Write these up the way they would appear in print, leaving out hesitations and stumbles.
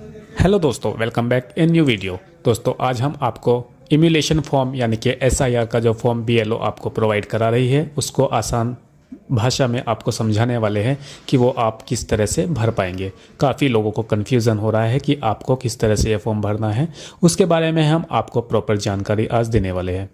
Hello दोस्तों, welcome back in new video. दोस्तों आज हम आपको इम्यूलेशन फॉर्म यानी कि एसआईआर का जो फॉर्म बीएलओ आपको प्रोवाइड करा रही है उसको आसान भाषा में आपको समझाने वाले हैं कि वो आप किस तरह से भर पाएंगे। काफ़ी लोगों को कन्फ्यूज़न हो रहा है कि आपको किस तरह से ये फॉर्म भरना है, उसके बारे में हम आपको प्रॉपर जानकारी आज देने वाले हैं।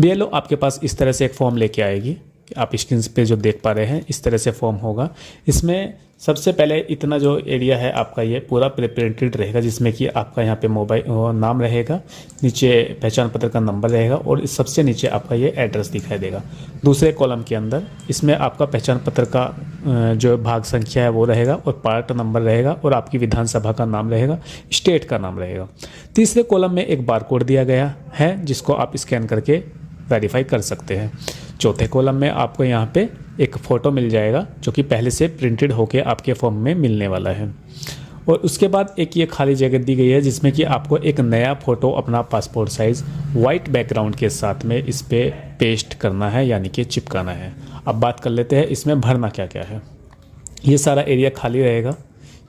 बीएलओ आपके पास इस तरह से एक फॉर्म लेके आएगी, आप स्क्रीन पे जो देख पा रहे हैं इस तरह से फॉर्म होगा। इसमें सबसे पहले इतना जो एरिया है आपका ये पूरा प्रिंटेड रहेगा, जिसमें कि आपका यहाँ पे मोबाइल नाम रहेगा, नीचे पहचान पत्र का नंबर रहेगा और सबसे नीचे आपका ये एड्रेस दिखाई देगा। दूसरे कॉलम के अंदर इसमें आपका पहचान पत्र का जो भाग संख्या है वो रहेगा और पार्ट नंबर रहेगा और आपकी विधानसभा का नाम रहेगा, स्टेट का नाम रहेगा। तीसरे कॉलम में एक बारकोड दिया गया है जिसको आप स्कैन करके वेरीफाई कर सकते हैं। चौथे कॉलम में आपको यहाँ पे एक फ़ोटो मिल जाएगा जो कि पहले से प्रिंटेड होके आपके फॉर्म में मिलने वाला है। और उसके बाद एक ये खाली जगह दी गई है जिसमें कि आपको एक नया फ़ोटो अपना पासपोर्ट साइज़ वाइट बैकग्राउंड के साथ में इस पर पेस्ट करना है, यानी कि चिपकाना है। अब बात कर लेते हैं इसमें भरना क्या क्या है। ये सारा एरिया खाली रहेगा,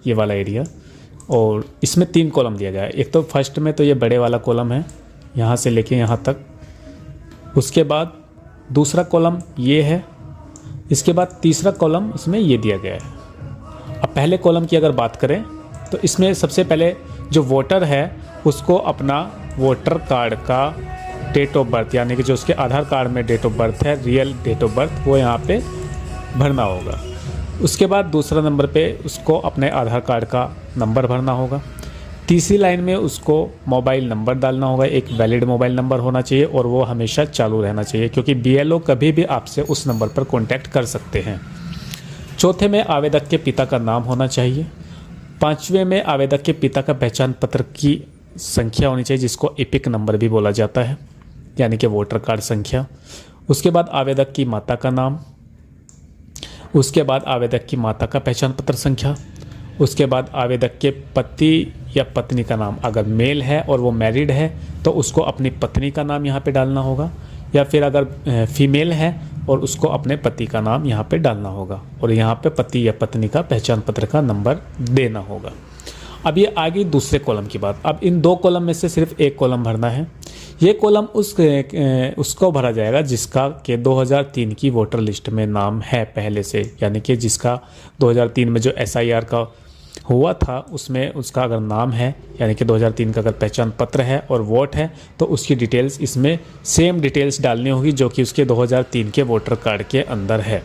ये वाला एरिया, और इसमें 3 कॉलम दिया गया है। एक तो फर्स्ट में तो ये बड़े वाला कॉलम है, यहाँ से लेके यहाँ तक। उसके बाद दूसरा कॉलम ये है, इसके बाद तीसरा कॉलम इसमें ये दिया गया है। अब पहले कॉलम की अगर बात करें तो इसमें सबसे पहले जो वोटर है उसको अपना वोटर कार्ड का डेट ऑफ बर्थ, यानी कि जो उसके आधार कार्ड में डेट ऑफ बर्थ है, रियल डेट ऑफ बर्थ, वो यहाँ पे भरना होगा। उसके बाद दूसरा नंबर पे उसको अपने आधार कार्ड का नंबर भरना होगा। तीसरी लाइन में उसको मोबाइल नंबर डालना होगा, एक वैलिड मोबाइल नंबर होना चाहिए और वो हमेशा चालू रहना चाहिए क्योंकि बीएलओ कभी भी आपसे उस नंबर पर कांटेक्ट कर सकते हैं। चौथे में आवेदक के पिता का नाम होना चाहिए। पांचवें में आवेदक के पिता का पहचान पत्र की संख्या होनी चाहिए जिसको एपिक नंबर भी बोला जाता है, यानी कि वोटर कार्ड संख्या। उसके बाद आवेदक की माता का नाम, उसके बाद आवेदक की माता का पहचान पत्र संख्या, उसके बाद आवेदक के पति या पत्नी का नाम, अगर मेल है और वो मैरिड है तो उसको अपनी पत्नी का नाम यहाँ पे डालना होगा, या फिर अगर फीमेल है और उसको अपने पति का नाम यहाँ पे डालना होगा और यहाँ पे पति या पत्नी का पहचान पत्र का नंबर देना होगा। अब ये आगे दूसरे कॉलम की बात। अब इन 2 कॉलम में से सिर्फ एक कॉलम भरना है। ये कॉलम उसको भरा जाएगा जिसका के 2003 की वोटर लिस्ट में नाम है पहले से, यानी कि जिसका 2003 में जो एसआईआर का हुआ था उसमें उसका अगर नाम है, यानी कि 2003 का अगर पहचान पत्र है और वोट है तो उसकी डिटेल्स इसमें सेम डिटेल्स डालनी होगी जो कि उसके 2003 के वोटर कार्ड के अंदर है।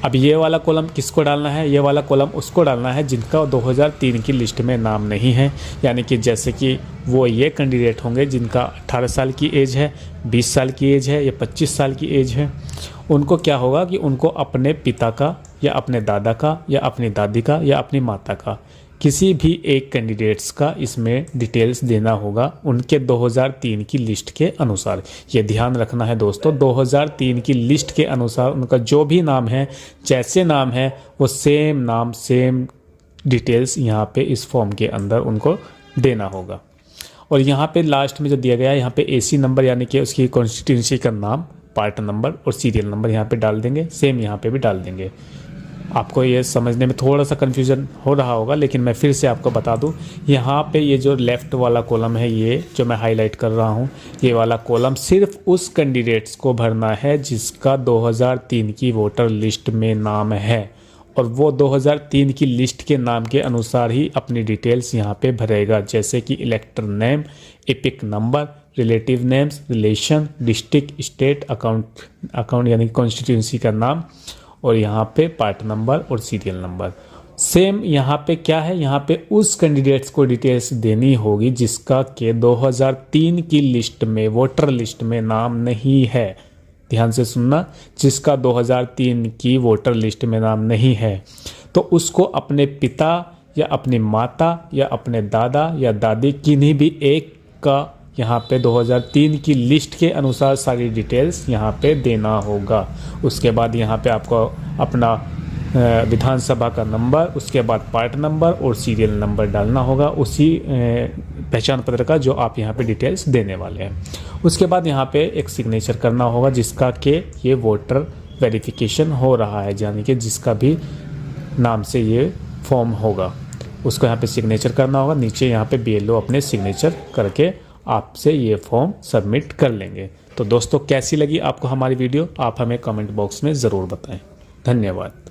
अब ये वाला कॉलम किसको डालना है? ये वाला कॉलम उसको डालना है जिनका 2003 की लिस्ट में नाम नहीं है, यानी कि जैसे कि वो ये कैंडिडेट होंगे जिनका 18 साल की एज है, 20 साल की एज है या 25 साल की एज है। उनको क्या होगा कि उनको अपने पिता का या अपने दादा का या अपनी दादी का या अपनी माता का किसी भी एक कैंडिडेट्स का इसमें डिटेल्स देना होगा उनके 2003 की लिस्ट के अनुसार। ये ध्यान रखना है दोस्तों, 2003 की लिस्ट के अनुसार उनका जो भी नाम है, जैसे नाम है, वो सेम नाम सेम डिटेल्स यहाँ पे इस फॉर्म के अंदर उनको देना होगा। और यहाँ पे लास्ट में जो दिया गया है यहाँ पे एसी नंबर, यानी कि उसकी कॉन्स्टिट्यूंसी का नाम, पार्ट नंबर और सीरियल नंबर यहाँ पे डाल देंगे, सेम यहाँ पे भी डाल देंगे। आपको ये समझने में थोड़ा सा कन्फ्यूज़न हो रहा होगा, लेकिन मैं फिर से आपको बता दूं, यहाँ पे ये जो लेफ़्ट वाला कॉलम है, ये जो मैं हाईलाइट कर रहा हूँ, ये वाला कॉलम सिर्फ उस कैंडिडेट्स को भरना है जिसका 2003 की वोटर लिस्ट में नाम है और वो 2003 की लिस्ट के नाम के अनुसार ही अपनी डिटेल्स यहाँ पे भरेगा, जैसे कि इलेक्टर name, epic number, relative names, relation, district, state, account यानी कॉन्स्टिट्यूंसी का नाम और यहाँ पे पार्ट नंबर और सीरियल नंबर। सेम यहाँ पे क्या है, यहाँ पे उस कैंडिडेट्स को डिटेल्स देनी होगी जिसका के 2003 की लिस्ट में, वोटर लिस्ट में नाम नहीं है। ध्यान से सुनना, जिसका 2003 की वोटर लिस्ट में नाम नहीं है तो उसको अपने पिता या अपनी माता या अपने दादा या दादी किन्हीं भी एक का यहाँ पे 2003 की लिस्ट के अनुसार सारी डिटेल्स यहाँ पे देना होगा। उसके बाद यहाँ पे आपको अपना विधानसभा का नंबर, उसके बाद पार्ट नंबर और सीरियल नंबर डालना होगा उसी पहचान पत्र का जो आप यहाँ पे डिटेल्स देने वाले हैं। उसके बाद यहाँ पे एक सिग्नेचर करना होगा जिसका कि ये वोटर वेरिफिकेशन हो रहा है, यानी कि जिसका भी नाम से ये फॉर्म होगा। उसको यहाँ पे सिग्नेचर करना होगा। नीचे यहाँ पे BLO अपने सिग्नेचर करके आपसे ये फॉर्म सबमिट कर लेंगे। तो दोस्तों कैसी लगी आपको हमारी वीडियो, आप हमें कमेंट बॉक्स में ज़रूर बताएं। धन्यवाद।